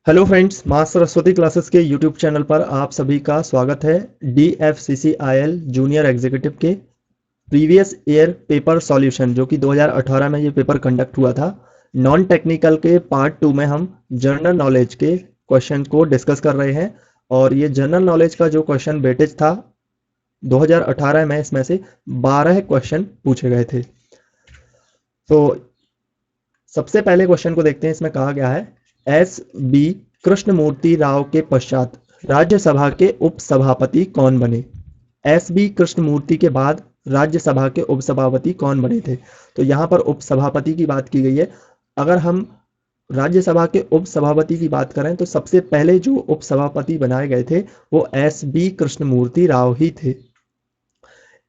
Hello friends, माँ Saraswati classes के YouTube channel पर आप सभी का स्वागत है। DFCCIL जूनियर एग्जीक्यूटिव के प्रीवियस ईयर पेपर सॉल्यूशन जो कि 2018 में ये पेपर कंडक्ट हुआ था, नॉन टेक्निकल के पार्ट 2 में हम जनरल नॉलेज के क्वेश्चन को डिस्कस कर रहे हैं। और ये जनरल नॉलेज का जो क्वेश्चन वेटेज था 2018 में, इसमें से 12 क्वेश्चन पूछे गए थे। तो सबसे पहले क्वेश्चन को देखते हैं। इसमें कहा गया है, S.B. कृष्णमूर्ति राव के पश्चात राज्यसभा के उपसभापति कौन बने। S.B. कृष्णमूर्ति के बाद राज्यसभा के उपसभापति कौन बने थे। तो यहाँ पर उपसभापति की बात की गई है। अगर हम राज्यसभा के उपसभापति की बात करें तो सबसे पहले जो उपसभापति बनाए गए थे वो S.B. कृष्णमूर्ति राव ही थे।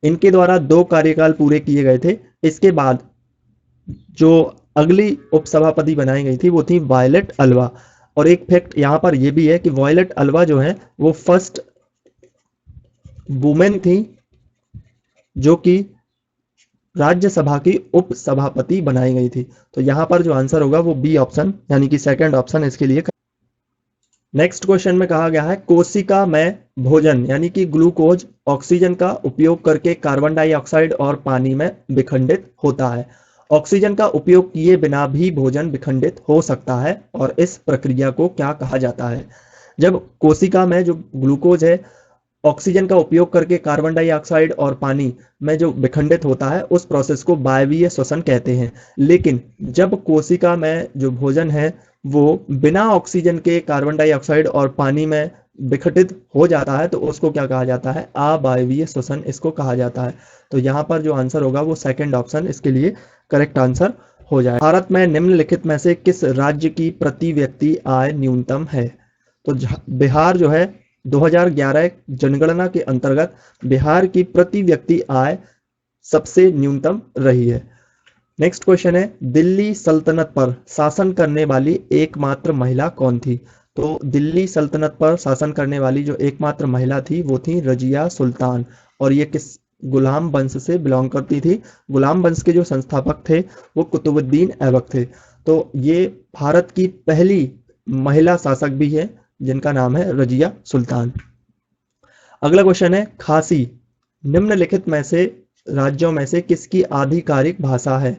इनके द्वारा 2 कार्यकाल पूरे किए गए थे। इसके बाद जो अगली उपसभापति बनाई गई थी वो थी वायलेट अल्वा। और एक फैक्ट यहाँ पर यह भी है कि वायलेट अल्वा जो है वो फर्स्ट वुमेन थी जो कि राज्यसभा की उपसभापति बनाई गई थी। तो यहाँ पर जो आंसर होगा वो बी ऑप्शन यानी कि सेकंड ऑप्शन इसके लिए। नेक्स्ट क्वेश्चन में कहा गया है, कोशिका में भोजन यानी कि ग्लूकोज ऑक्सीजन का उपयोग करके कार्बन डाइऑक्साइड और पानी में विखंडित होता है। ऑक्सीजन का उपयोग किए बिना भी भोजन विखंडित हो सकता है और इस प्रक्रिया को क्या कहा जाता है। जब कोशिका में जो ग्लूकोज है ऑक्सीजन का उपयोग करके कार्बन डाइऑक्साइड और पानी में जो विखंडित होता है उस प्रोसेस को वायवीय श्वसन कहते हैं। लेकिन जब कोशिका में जो भोजन है वो बिना ऑक्सीजन के कार्बन डाइऑक्साइड और पानी में विघटित हो जाता है तो उसको क्या कहा जाता है, अवायवीय श्वसन इसको कहा जाता है। तो यहाँ पर जो आंसर होगा वो सेकंड ऑप्शन इसके लिए करेक्ट आंसर हो जाए। भारत में निम्नलिखित में से किस राज्य की प्रति व्यक्ति आय न्यूनतम है। तो बिहार जो है 2011 जनगणना के अंतर्गत बिहार की प्रति व्यक्ति आय सबसे न्यूनतम रही है। नेक्स्ट क्वेश्चन है, दिल्ली सल्तनत पर शासन करने वाली एकमात्र महिला कौन थी। तो दिल्ली सल्तनत पर शासन करने वाली जो एकमात्र महिला थी वो थी रजिया सुल्तान। और ये किस गुलाम वंश से बिलोंग करती थी। गुलाम वंश के जो संस्थापक थे वो कुतुबुद्दीन ऐबक थे। तो ये भारत की पहली महिला शासक भी है जिनका नाम है रजिया सुल्तान। अगला क्वेश्चन है, खासी निम्नलिखित में से राज्यों में से किसकी आधिकारिक भाषा है।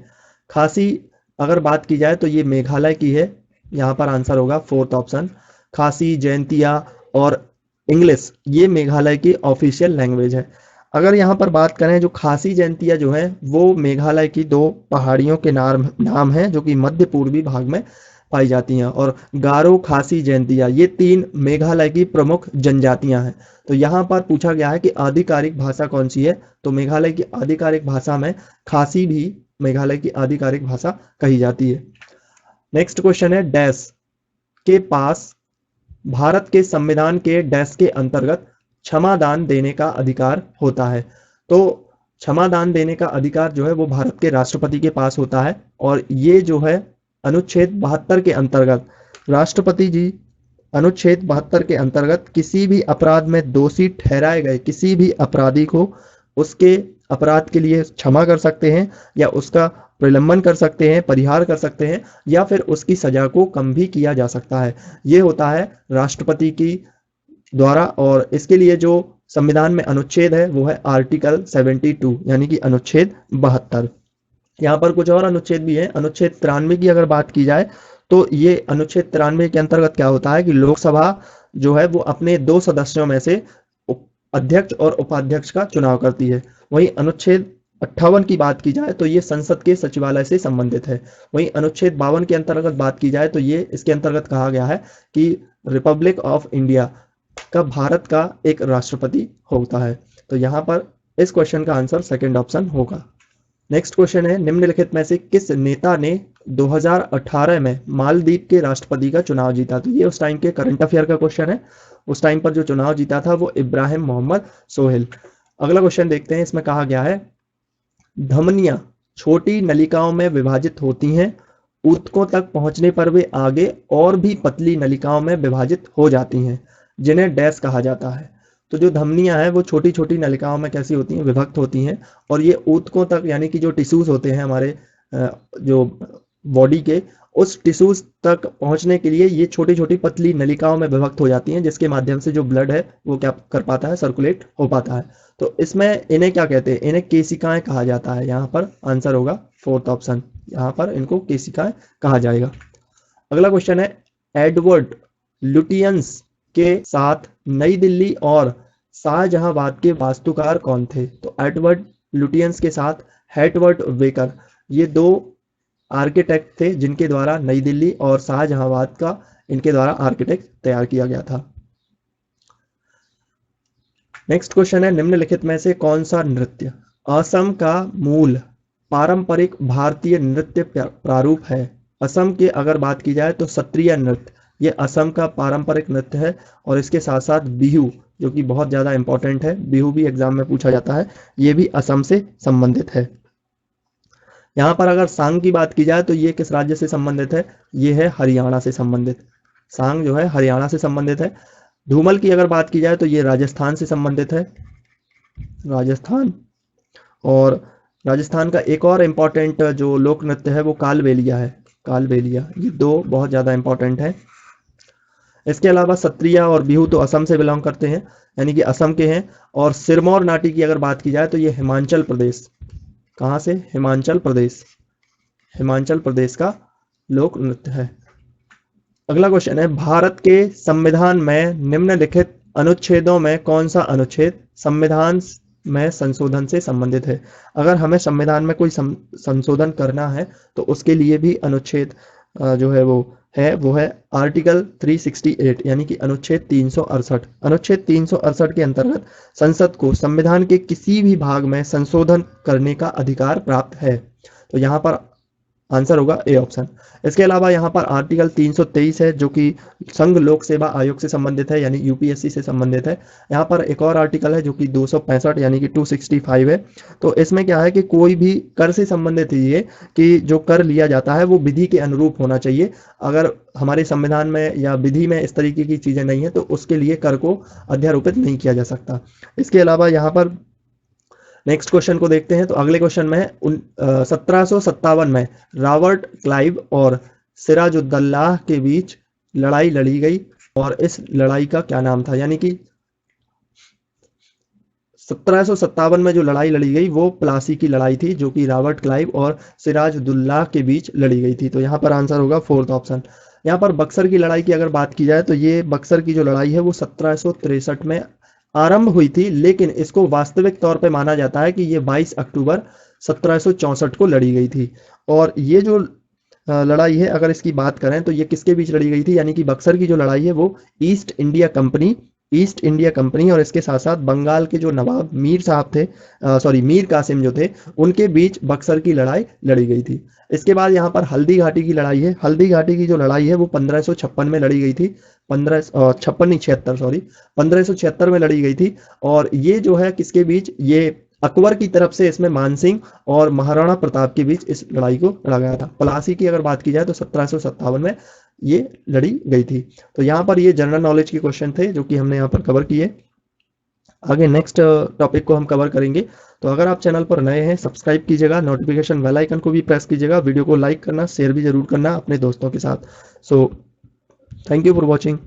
खासी अगर बात की जाए तो ये मेघालय की है। यहाँ पर आंसर होगा फोर्थ ऑप्शन। खासी, जयंतिया और इंग्लिश ये मेघालय की ऑफिशियल लैंग्वेज है। अगर यहाँ पर बात करें जो खासी जयंतिया जो है वो मेघालय की 2 पहाड़ियों के नाम है जो कि मध्य पूर्वी भाग में पाई जाती हैं। और गारो, खासी, जयंतिया ये 3 मेघालय की प्रमुख जनजातियां हैं। तो यहाँ पर पूछा गया है कि आधिकारिक भाषा कौन सी है। तो मेघालय की आधिकारिक भाषा में खासी भी मेघालय की आधिकारिक भाषा कही जाती है। नेक्स्ट क्वेश्चन है, डैश के पास भारत के संविधान के डैश के अंतर्गत क्षमा दान देने का अधिकार होता है। तो क्षमा दान देने का अधिकार जो है वो भारत के राष्ट्रपति के पास होता है। और ये जो है अनुच्छेद 72 के अंतर्गत राष्ट्रपति जी अनुच्छेद 72 के अंतर्गत किसी भी अपराध में दोषी ठहराए गए किसी भी अपराधी को उसके अपराध के लिए क्षमा कर सकते हैं या उसका प्रलंबन कर सकते हैं, परिहार कर सकते हैं या फिर उसकी सजा को कम भी किया जा सकता है। ये होता है राष्ट्रपति की द्वारा। और इसके लिए जो संविधान में अनुच्छेद है वो है आर्टिकल 72 यानी कि अनुच्छेद 72। यहाँ पर कुछ और अनुच्छेद भी है। अनुच्छेद 93 की अगर बात की जाए तो ये अनुच्छेद 93 के अंतर्गत क्या होता है कि लोकसभा जो है वो अपने 2 सदस्यों में से अध्यक्ष और उपाध्यक्ष का चुनाव करती है। वहीं अनुच्छेद 58 की बात की जाए तो ये संसद के सचिवालय से संबंधित है। वहीं अनुच्छेद 52 के अंतर्गत बात की जाए तो ये इसके अंतर्गत कहा गया है कि रिपब्लिक ऑफ इंडिया का भारत का एक राष्ट्रपति होता है। तो यहाँ पर इस क्वेश्चन का आंसर सेकंड ऑप्शन होगा। नेक्स्ट क्वेश्चन है, निम्नलिखित में से किस नेता ने 2018 में मालदीव के राष्ट्रपति का चुनाव जीता। तो ये उस टाइम के करंट अफेयर का क्वेश्चन है। उस टाइम पर जो चुनाव जीता था वो इब्राहिम मोहम्मद सोहेल। अगला क्वेश्चन देखते हैं। इसमें कहा गया है, धमनियां छोटी नलिकाओं में विभाजित होती हैं, ऊतकों तक पहुंचने पर वे आगे और भी पतली नलिकाओं में विभाजित हो जाती हैं, जिन्हें डैश कहा जाता है। तो जो धमनियां हैं वो छोटी छोटी नलिकाओं में कैसी होती हैं, विभक्त होती हैं। और ये ऊतकों तक यानी कि जो टिश्यूज होते हैं हमारे जो बॉडी के उस टिश्यूज तक पहुंचने के लिए ये छोटी छोटी पतली नलिकाओं में विभक्त हो जाती हैं, जिसके माध्यम से जो ब्लड है वो क्या कर पाता है, सर्कुलेट हो पाता है। तो इसमें इन्हें क्या कहते हैं, इन्हें केशिकाएं कहा जाता है। यहाँ पर आंसर होगा फोर्थ ऑप्शन, यहाँ पर इनको केशिकाएं कहा जाएगा। अगला क्वेश्चन है, एडवर्ड लुटियंस के साथ नई दिल्ली और शाहजहांबाद के वास्तुकार कौन थे? तो एडवर्ड लुटियंस के साथ हेटवर्ड वेकर, ये दो आर्किटेक्ट थे जिनके द्वारा नई दिल्ली और शाहजहांबाद का इनके द्वारा आर्किटेक्ट तैयार किया गया था। नेक्स्ट क्वेश्चन है, निम्नलिखित में से कौन सा नृत्य असम का मूल पारंपरिक भारतीय नृत्य प्रारूप है? असम की अगर बात की जाए तो सत्रिय नृत्य, ये असम का पारंपरिक नृत्य है। और इसके साथ साथ बिहू, जो कि बहुत ज़्यादा इंपॉर्टेंट है, बिहू भी एग्जाम में पूछा जाता है, ये भी असम से संबंधित है। यहाँ पर अगर सांग की बात की जाए तो ये किस राज्य से संबंधित है? ये है हरियाणा से संबंधित। सांग जो है हरियाणा से संबंधित है। धूमल की अगर बात की जाए तो ये राजस्थान से संबंधित है, राजस्थान। और राजस्थान का एक और इम्पॉर्टेंट जो लोक नृत्य है वो कालबेलिया है, कालबेलिया। ये दो बहुत ज़्यादा इंपॉर्टेंट है। इसके अलावा सत्रिया और बिहू तो असम से बिलोंग करते हैं, यानी कि असम के हैं। और सिरमौर नाटी की अगर बात की जाए तो ये हिमाचल प्रदेश, कहाँ से? हिमाचल प्रदेश, हिमाचल प्रदेश का लोक नृत्य है। अगला क्वेश्चन है, भारत के संविधान में निम्नलिखित अनुच्छेदों में कौन सा अनुच्छेद संविधान में संशोधन से संबंधित है? अगर हमें संविधान में कोई संशोधन करना है तो उसके लिए भी अनुच्छेद जो है वो है आर्टिकल 368, यानी कि अनुच्छेद 368। अनुच्छेद 368 के अंतर्गत संसद को संविधान के किसी भी भाग में संशोधन करने का अधिकार प्राप्त है। तो यहाँ पर आंसर होगा ए ऑप्शन। इसके अलावा यहाँ पर आर्टिकल 323 है जो कि संघ लोक सेवा आयोग से संबंधित है, यानी यूपीएससी से संबंधित है। यहाँ पर एक और आर्टिकल है जो कि 265 यानी कि 265 है। तो इसमें क्या है कि कोई भी कर से संबंधित है ये, कि जो कर लिया जाता है वो विधि के अनुरूप होना चाहिए। अगर हमारे संविधान में या विधि में इस तरीके की चीज़ें नहीं है तो उसके लिए कर को अध्यारोपित नहीं किया जा सकता। इसके अलावा यहाँ पर नेक्स्ट क्वेश्चन को देखते हैं। तो अगले क्वेश्चन में है 1757 में रॉबर्ट क्लाइव और सिराजुद्दौला के बीच लड़ाई लड़ी गई, और इस लड़ाई का क्या नाम था? यानी कि 1757 में जो लड़ाई लड़ी गई वो प्लासी की लड़ाई थी, जो कि रॉबर्ट क्लाइव और सिराजुद्दौला के बीच लड़ी गई थी। तो यहाँ पर आंसर होगा फोर्थ ऑप्शन। यहाँ पर बक्सर की लड़ाई की अगर बात की जाए तो ये बक्सर की जो लड़ाई है वो 1763 में आरंभ हुई थी, लेकिन इसको वास्तविक तौर पे माना जाता है कि ये 22 अक्टूबर 1764 को लड़ी गई थी। और ये जो लड़ाई है अगर इसकी बात करें तो ये किसके बीच लड़ी गई थी? यानी कि बक्सर की जो लड़ाई है वो ईस्ट इंडिया कंपनी और इसके साथ साथ बंगाल के जो नवाब मीर साहब थे, मीर कासिम जो थे, उनके बीच बक्सर की लड़ाई लड़ी गई थी। इसके बाद यहाँ पर हल्दी घाटी की लड़ाई है। हल्दी घाटी की जो लड़ाई है वो 1556 में लड़ी गई थी, 1576 में लड़ी गई थी। और ये जो है किसके बीच? ये अकबर की तरफ से इसमें मानसिंह और महाराणा प्रताप के बीच इस लड़ाई को लड़ा गया था। प्लासी की अगर बात की जाए तो 1757 में ये लड़ी गई थी। तो यहाँ पर ये जनरल नॉलेज के क्वेश्चन थे जो कि हमने यहाँ पर कवर किए। आगे नेक्स्ट टॉपिक को हम कवर करेंगे। तो अगर आप चैनल पर नए हैं सब्सक्राइब कीजिएगा, नोटिफिकेशन बेल आइकन को भी प्रेस कीजिएगा, वीडियो को लाइक करना, शेयर भी जरूर करना अपने दोस्तों के साथ। So thank you for watching.